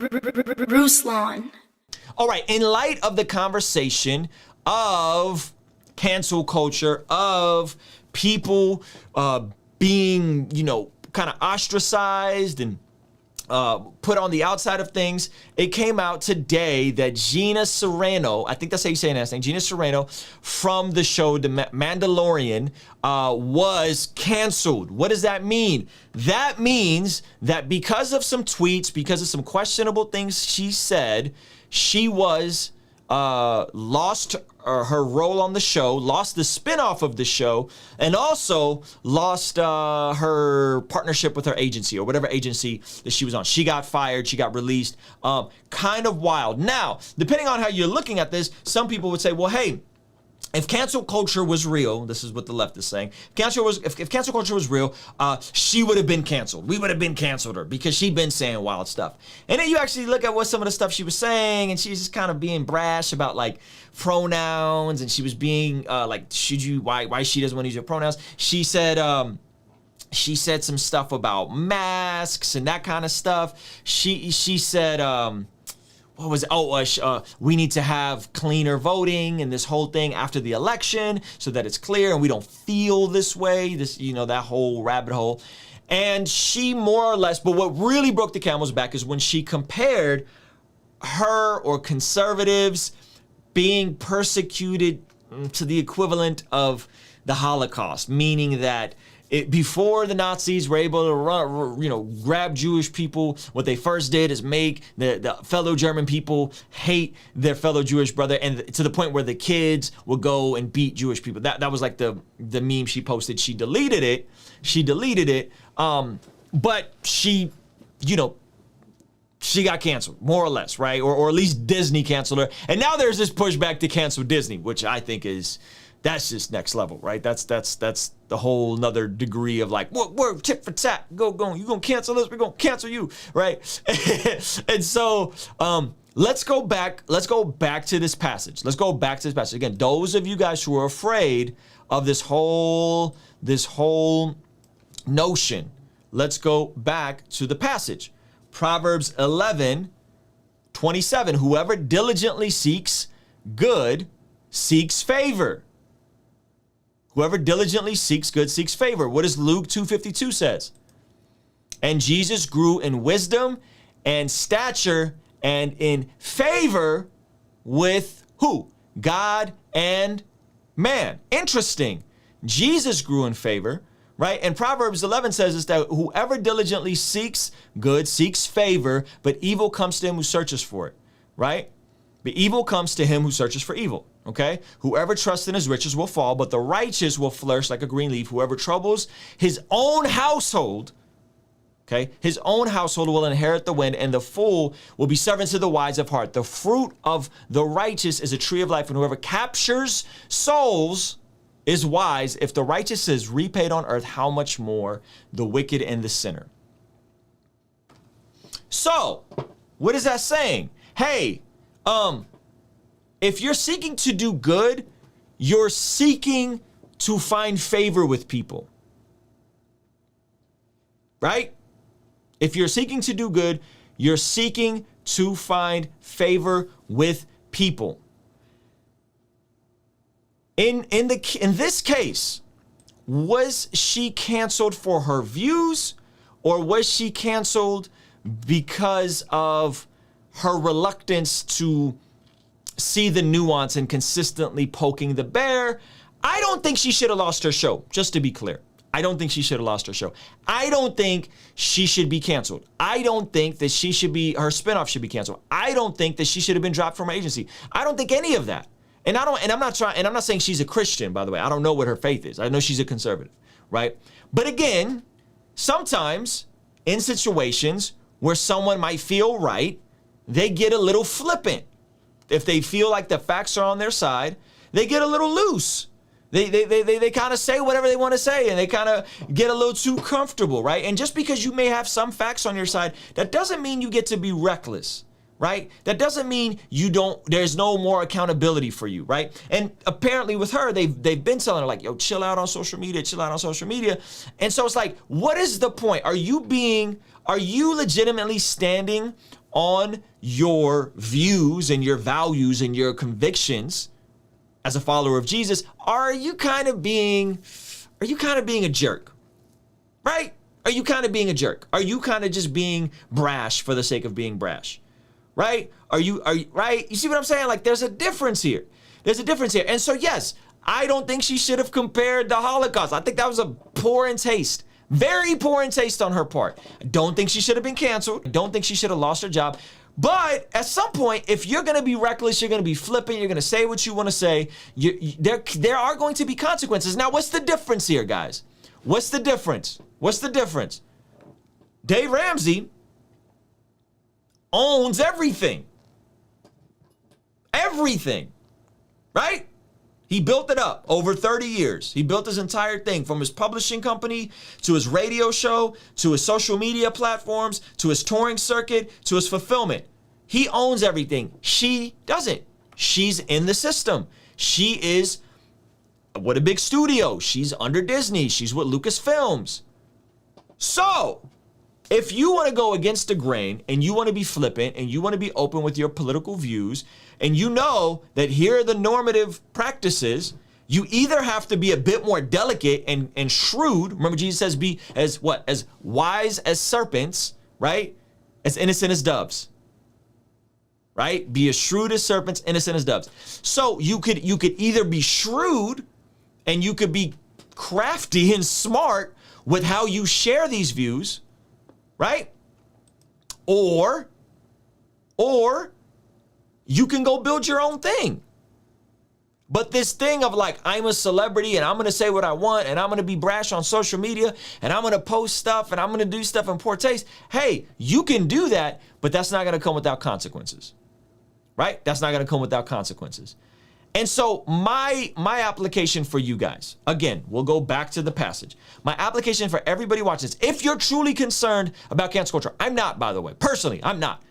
Ruslan. All right, in light of the conversation of cancel culture, of people being, kind of ostracized and put on the outside of things, it came out today that Gina Carano, I think that's how you say her last name, Gina Carano, from the show The Mandalorian, was canceled. What does that mean? That means that because of some tweets, because of some questionable things she said, she was lost her role on the show, lost the spinoff of the show, and also lost her partnership with her agency or whatever agency that she was on. She got fired, she got released. Kind of wild. Now, depending on how you're looking at this, some people would say, well, hey, if cancel culture was real, this is what the left is saying. If cancel culture was real, she would have been canceled. We would have been canceled her because she'd been saying wild stuff. And then you actually look at what some of the stuff she was saying, and she's just kind of being brash about like pronouns, and she was being like, why she doesn't want to use her pronouns. She said some stuff about masks and that kind of stuff. She said, what was it? We need to have cleaner voting and this whole thing after the election so that it's clear and we don't feel this way, that whole rabbit hole. And she more or less, but what really broke the camel's back is when she compared her or conservatives being persecuted to the equivalent of the Holocaust, meaning that before the Nazis were able to grab Jewish people, what they first did is make the fellow German people hate their fellow Jewish brother, and to the point where the kids would go and beat Jewish people. That was like the meme she posted. She deleted it. But she got canceled, more or less, right? Or at least Disney canceled her. And now there's this pushback to cancel Disney, which I think that's just next level, right? That's the whole nother degree of like, we're tit for tat. Go. You gonna cancel us? We're gonna cancel you, right? And so let's go back to this passage. Again, those of you guys who are afraid of this whole notion, let's go back to the passage. Proverbs 11:27. Whoever diligently seeks good seeks favor. Whoever diligently seeks good seeks favor. What does Luke 2:52 says? And Jesus grew in wisdom and stature and in favor with who? God and man. Interesting. Jesus grew in favor, right? And Proverbs 11 says is that whoever diligently seeks good seeks favor, but evil comes to him who searches for it, right? But evil comes to him who searches for evil. Okay? Whoever trusts in his riches will fall, but the righteous will flourish like a green leaf. Whoever troubles his own household, okay, his own household will inherit the wind, and the fool will be servants to the wise of heart. The fruit of the righteous is a tree of life, and whoever captures souls is wise. If the righteous is repaid on earth, how much more the wicked and the sinner? So, what is that saying? Hey, if you're seeking to do good, you're seeking to find favor with people, right? If you're seeking to do good, you're seeking to find favor with people. In this case, was she canceled for her views, or was she canceled because of her reluctance to see the nuance and consistently poking the bear? I don't think she should have lost her show, just to be clear. I don't think she should have lost her show. I don't think she should be canceled. I don't think that her spinoff should be canceled. I don't think that she should have been dropped from her agency. I don't think any of that. And I'm not saying she's a Christian, by the way. I don't know what her faith is. I know she's a conservative, right? But again, sometimes in situations where someone might feel right, they get a little flippant. If they feel like the facts are on their side, they get a little loose. They kind of say whatever they want to say, and they kind of get a little too comfortable, right? And just because you may have some facts on your side, that doesn't mean you get to be reckless, right? That doesn't mean there's no more accountability for you, right? And apparently with her, they've been telling her like, yo, chill out on social media. And so it's like, what is the point? Are you legitimately standing on your views and your values and your convictions as a follower of Jesus, are you kind of being a jerk? Right? Are you kind of being a jerk? Are you kind of just being brash for the sake of being brash? Right? Are you right? You see what I'm saying? Like, there's a difference here. There's a difference here. And so, yes, I don't think she should have compared the Holocaust. I think that was a poor in taste. Very poor in taste on her part. I don't think she should have been canceled. I don't think she should have lost her job. But at some point, if you're going to be reckless, you're going to be flippant, you're going to say what you want to say, there are going to be consequences. Now, what's the difference here, guys? What's the difference? What's the difference? Dave Ramsey owns everything. Everything. Right? He built it up over 30 years. He built his entire thing, from his publishing company to his radio show, to his social media platforms, to his touring circuit, to his fulfillment. He owns everything. She doesn't. She's in the system. She is with a big studio. She's under Disney. She's with Lucasfilms. So, if you want to go against the grain and you want to be flippant and you want to be open with your political views, and you know that here are the normative practices, you either have to be a bit more delicate and shrewd. Remember, Jesus says be as what? As wise as serpents, right? As innocent as doves. Right? Be as shrewd as serpents, innocent as doves. So you could either be shrewd and you could be crafty and smart with how you share these views, right? Or you can go build your own thing. But this thing of like, I'm a celebrity and I'm going to say what I want and I'm going to be brash on social media and I'm going to post stuff and I'm going to do stuff in poor taste. Hey, you can do that, but that's not going to come without consequences, right? That's not going to come without consequences. And so my application for you guys, again, we'll go back to the passage. My application for everybody watching this, if you're truly concerned about cancel culture, I'm not, by the way, personally, I'm not,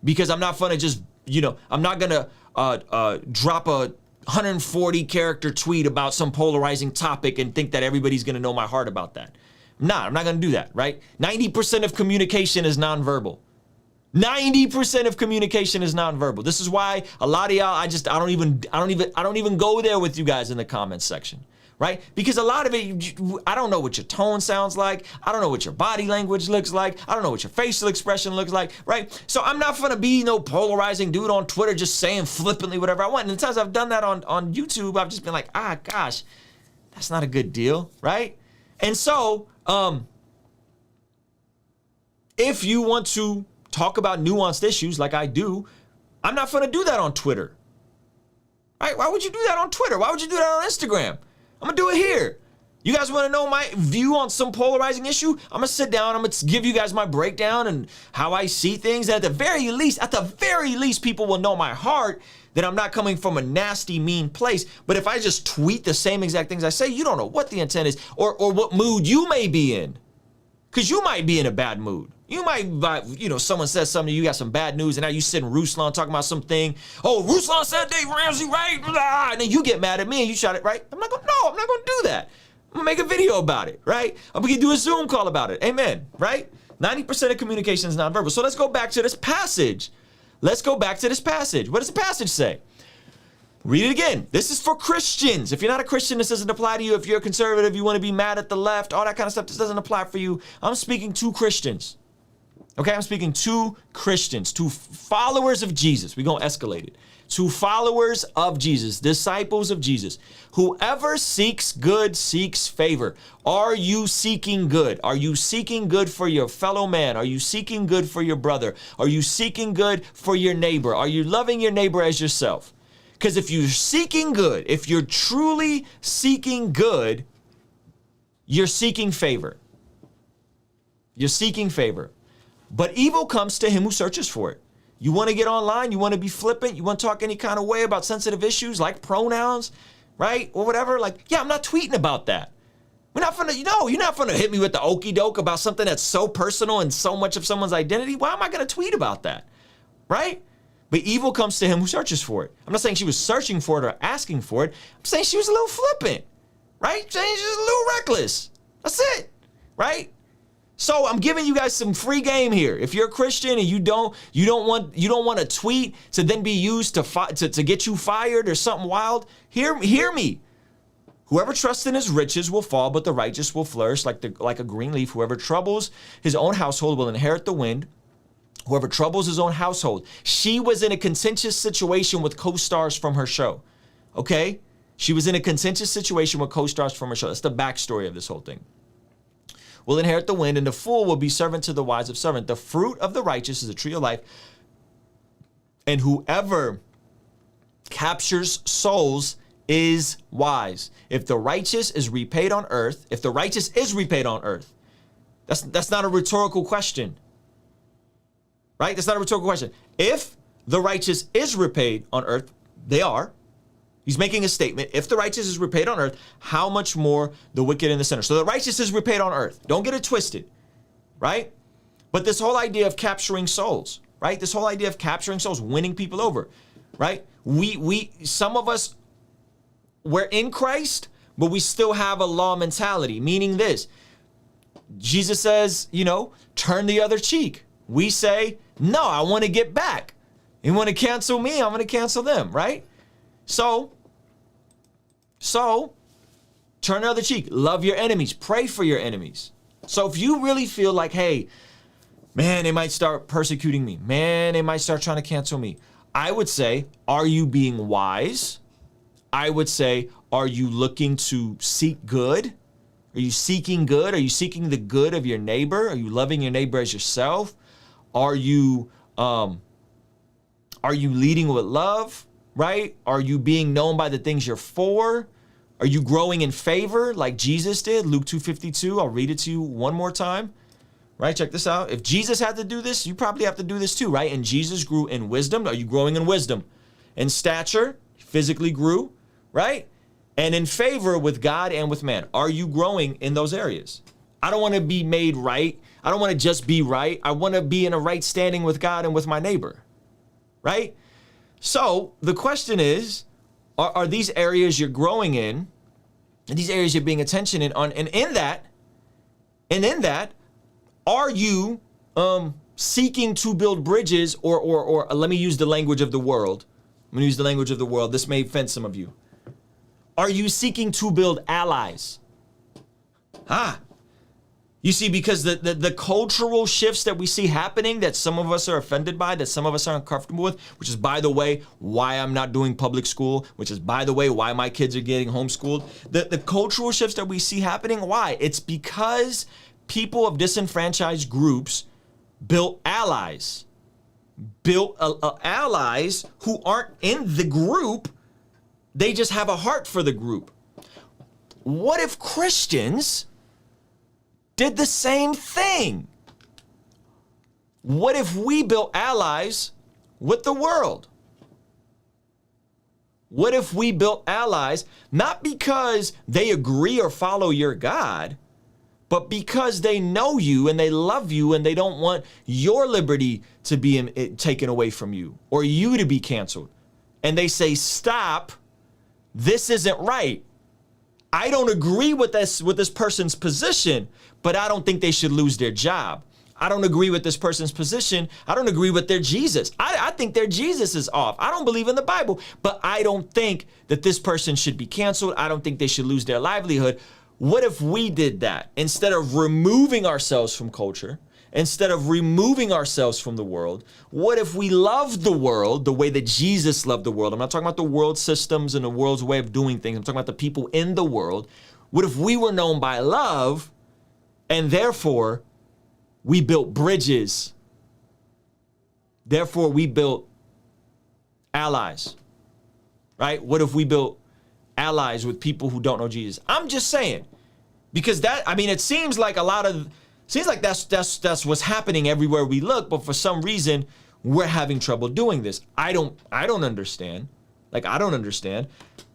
because I'm not going to just, I'm not going to drop a 140 character tweet about some polarizing topic and think that everybody's going to know my heart about that. I'm not going to do that, right? 90% of communication is nonverbal. 90% of communication is nonverbal. This is why a lot of y'all, I don't even go there with you guys in the comments section, right? Because a lot of it, I don't know what your tone sounds like. I don't know what your body language looks like. I don't know what your facial expression looks like, right? So I'm not gonna be no polarizing dude on Twitter just saying flippantly whatever I want. And the times I've done that on YouTube, I've just been like, gosh, that's not a good deal, right? And so, if you want to talk about nuanced issues like I do, I'm not gonna do that on Twitter, right? Why would you do that on Twitter? Why would you do that on Instagram? I'm gonna do it here. You guys wanna know my view on some polarizing issue? I'm gonna sit down, I'm gonna give you guys my breakdown and how I see things. And at the very least, people will know my heart, that I'm not coming from a nasty, mean place. But if I just tweet the same exact things I say, you don't know what the intent is or what mood you may be in. Because you might be in a bad mood. You might, someone says something, you got some bad news, and now you sitting Ruslan talking about something. Oh, Ruslan said Dave Ramsey, right? Blah, and then you get mad at me and you shout it, right? I'm not gonna do that. I'm gonna make a video about it, right? I'm gonna do a Zoom call about it. Amen, right? 90% of communication is nonverbal. So let's go back to this passage. What does the passage say? Read it again. This is for Christians. If you're not a Christian, this doesn't apply to you. If you're a conservative, you want to be mad at the left, all that kind of stuff, this doesn't apply for you. I'm speaking to Christians. Okay, I'm speaking to Christians, to followers of Jesus. We're going to escalate it. To followers of Jesus, disciples of Jesus. Whoever seeks good seeks favor. Are you seeking good? Are you seeking good for your fellow man? Are you seeking good for your brother? Are you seeking good for your neighbor? Are you loving your neighbor as yourself? Because if you're seeking good, if you're truly seeking good, you're seeking favor. You're seeking favor. But evil comes to him who searches for it. You want to get online, you want to be flippant, you want to talk any kind of way about sensitive issues like pronouns, right? Or whatever. Like, yeah, I'm not tweeting about that. You're not gonna hit me with the okey doke about something that's so personal and so much of someone's identity. Why am I gonna tweet about that? Right? But evil comes to him who searches for it. I'm not saying she was searching for it or asking for it. I'm saying she was a little flippant, right? I'm saying she was a little reckless. That's it, right? So I'm giving you guys some free game here. If you're a Christian and you don't want a tweet to then be used to get you fired or something wild, hear me. Whoever trusts in his riches will fall, but the righteous will flourish like a green leaf. Whoever troubles his own household will inherit the wind. Whoever troubles his own household. She was in a contentious situation with co-stars from her show. Okay? She was in a contentious situation with co-stars from her show. That's the backstory of this whole thing. Will inherit the wind, and the fool will be servant to the wise of servant. The fruit of the righteous is a tree of life, and whoever captures souls is wise. If the righteous is repaid on earth, that's not a rhetorical question, right? That's not a rhetorical question. If the righteous is repaid on earth, they are. He's making a statement. If the righteous is repaid on earth, how much more the wicked and the sinner? So the righteous is repaid on earth. Don't get it twisted, right? But this whole idea of capturing souls, right? This whole idea of capturing souls, winning people over, right? Some of us, we're in Christ, but we still have a law mentality, meaning this. Jesus says, turn the other cheek. We say, no, I want to get back. You want to cancel me? I'm going to cancel them, right? So, turn the other cheek. Love your enemies. Pray for your enemies. So if you really feel like, hey, man, they might start persecuting me. Man, they might start trying to cancel me. I would say, are you being wise? I would say, are you looking to seek good? Are you seeking good? Are you seeking the good of your neighbor? Are you loving your neighbor as yourself? Are you leading with love? Right? Are you being known by the things you're for? Are you growing in favor like Jesus did? Luke 2:52. I'll read it to you one more time. Right? Check this out. If Jesus had to do this, you probably have to do this too, right? And Jesus grew in wisdom. Are you growing in wisdom? In stature, physically grew, right? And in favor with God and with man. Are you growing in those areas? I don't want to be made right. I don't want to just be right. I want to be in a right standing with God and with my neighbor, right? So the question is, are these areas you're growing in, and these areas you're being attention in on, and in that, are you seeking to build bridges, or let me use the language of the world. I'm gonna use the language of the world. This may offend some of you. Are you seeking to build allies? You see, because the cultural shifts that we see happening, that some of us are offended by, that some of us are uncomfortable with, which is, by the way, why I'm not doing public school, which is, by the way, why my kids are getting homeschooled. The cultural shifts that we see happening, why? It's because people of disenfranchised groups built allies. Allies who aren't in the group, they just have a heart for the group. What if Christians did the same thing? What if we built allies with the world? What if we built allies, not because they agree or follow your God, but because they know you and they love you and they don't want your liberty to be taken away from you or you to be canceled. And they say, stop, this isn't right. I don't agree with this person's position, but I don't think they should lose their job. I don't agree with this person's position. I don't agree with their Jesus. I think their Jesus is off. I don't believe in the Bible, but I don't think that this person should be canceled. I don't think they should lose their livelihood. What if we did that? Instead of removing ourselves from culture, instead of removing ourselves from the world, what if we loved the world the way that Jesus loved the world? I'm not talking about the world systems and the world's way of doing things. I'm talking about the people in the world. What if we were known by love, and therefore we built bridges? Therefore we built allies, right? What if we built allies with people who don't know Jesus? I'm just saying, because it seems like that's what's happening everywhere we look, but for some reason we're having trouble doing this. I don't understand. I don't understand.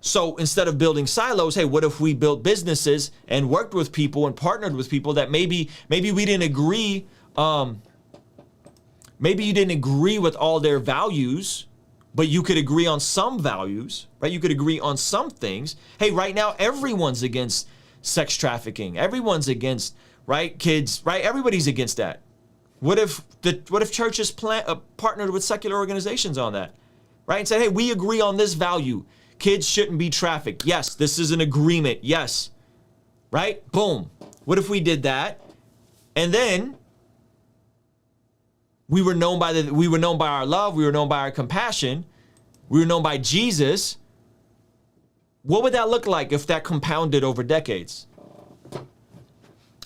So instead of building silos, hey, what if we built businesses and worked with people and partnered with people that maybe we didn't agree, maybe you didn't agree with all their values, but you could agree on some values, right? You could agree on some things. Hey, right now everyone's against sex trafficking. Everyone's against right? Kids, right? Everybody's against that. What if churches partnered with secular organizations on that, right? And said, hey, we agree on this value. Kids shouldn't be trafficked. Yes, this is an agreement. Yes, right? Boom. What if we did that? And then we were known by our love. We were known by our compassion. We were known by Jesus. What would that look like if that compounded over decades?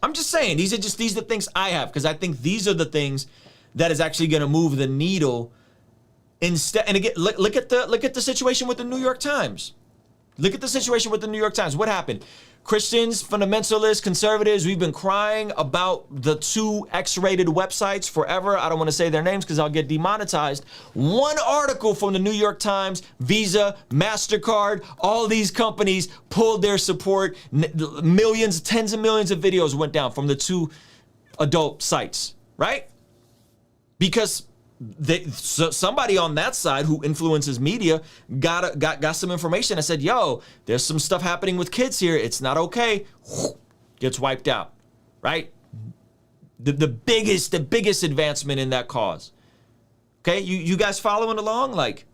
I'm just saying, these are the things I have, because I think these are the things that is actually going to move the needle. Instead, and again, look at the situation with the New York Times. Look at the situation with the New York Times. What happened? Christians, fundamentalists, conservatives, we've been crying about the 2 X-rated websites forever. I don't want to say their names because I'll get demonetized. One article from the New York Times, Visa, MasterCard, all these companies pulled their support. Millions, tens of millions of videos went down from the 2 adult sites, right? Because somebody on that side who influences media got some information. I said, yo, there's some stuff happening with kids here. It's not okay. Gets wiped out, right? The biggest advancement in that cause. Okay, you guys following along? Like,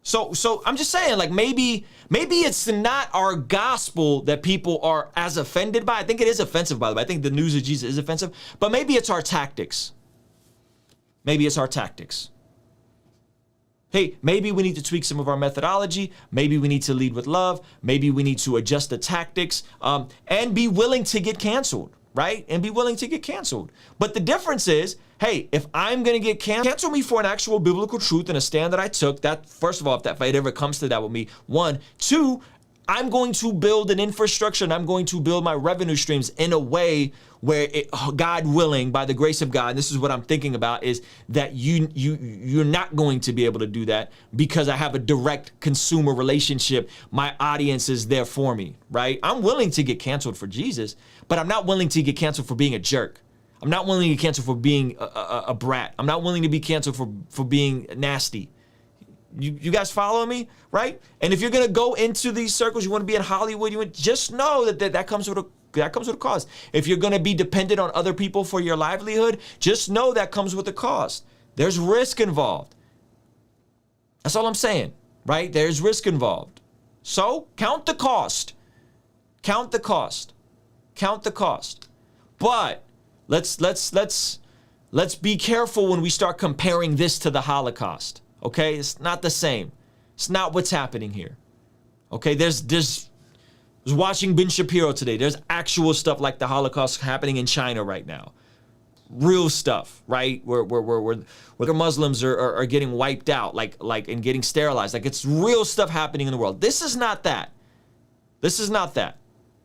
so I'm just saying, like, maybe it's not our gospel that people are as offended by. I think it is offensive, by the way. I think the news of Jesus is offensive, but maybe it's our tactics. Maybe it's our tactics. Hey, maybe we need to tweak some of our methodology. Maybe we need to lead with love. Maybe we need to adjust the tactics, and be willing to get canceled, right? And be willing to get canceled. But the difference is, hey, if I'm going to get canceled, cancel me for an actual biblical truth and a stand that I took. That, first of all, if it ever comes to that with me, 1, 2, I'm going to build an infrastructure and I'm going to build my revenue streams in a way where God willing, by the grace of God, and this is what I'm thinking about, is that you're not going to be able to do that because I have a direct consumer relationship. My audience is there for me, right? I'm willing to get canceled for Jesus, but I'm not willing to get canceled for being a jerk. I'm not willing to get canceled for being a brat. I'm not willing to be canceled for being nasty. You guys following me, right? And if you're gonna go into these circles, you want to be in Hollywood, just know that comes with a cost. If you're gonna be dependent on other people for your livelihood, just know that comes with a cost. There's risk involved. That's all I'm saying, right? There's risk involved. So count the cost. Count the cost. Count the cost. But let's be careful when we start comparing this to the Holocaust. Okay, it's not the same. It's not what's happening here. Okay, I was watching Ben Shapiro today. There's actual stuff like the Holocaust happening in China right now. Real stuff, right? Where Muslims are getting wiped out, like and getting sterilized. Like, it's real stuff happening in the world. This is not that. This is not that.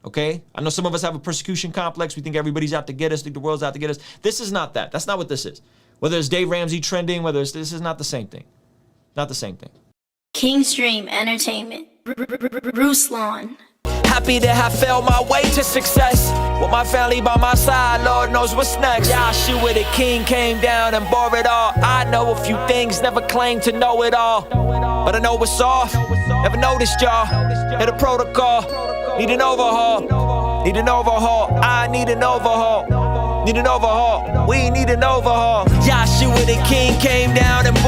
Okay? I know some of us have a persecution complex. We think everybody's out to get us, think the world's out to get us. This is not that. That's not what this is. Whether it's Dave Ramsey trending, this is not the same thing. Not the same thing. Kingstream Entertainment. Ruslan. Happy to have failed my way to success. With my family by my side, Lord knows what's next. Yahshua the King came down and bore it all. I know a few things, never claimed to know it all. But I know what's off, never noticed y'all. Hit a protocol, need an overhaul. Need an overhaul, I need an overhaul. Need an overhaul, we need an overhaul. Yahshua the King came down and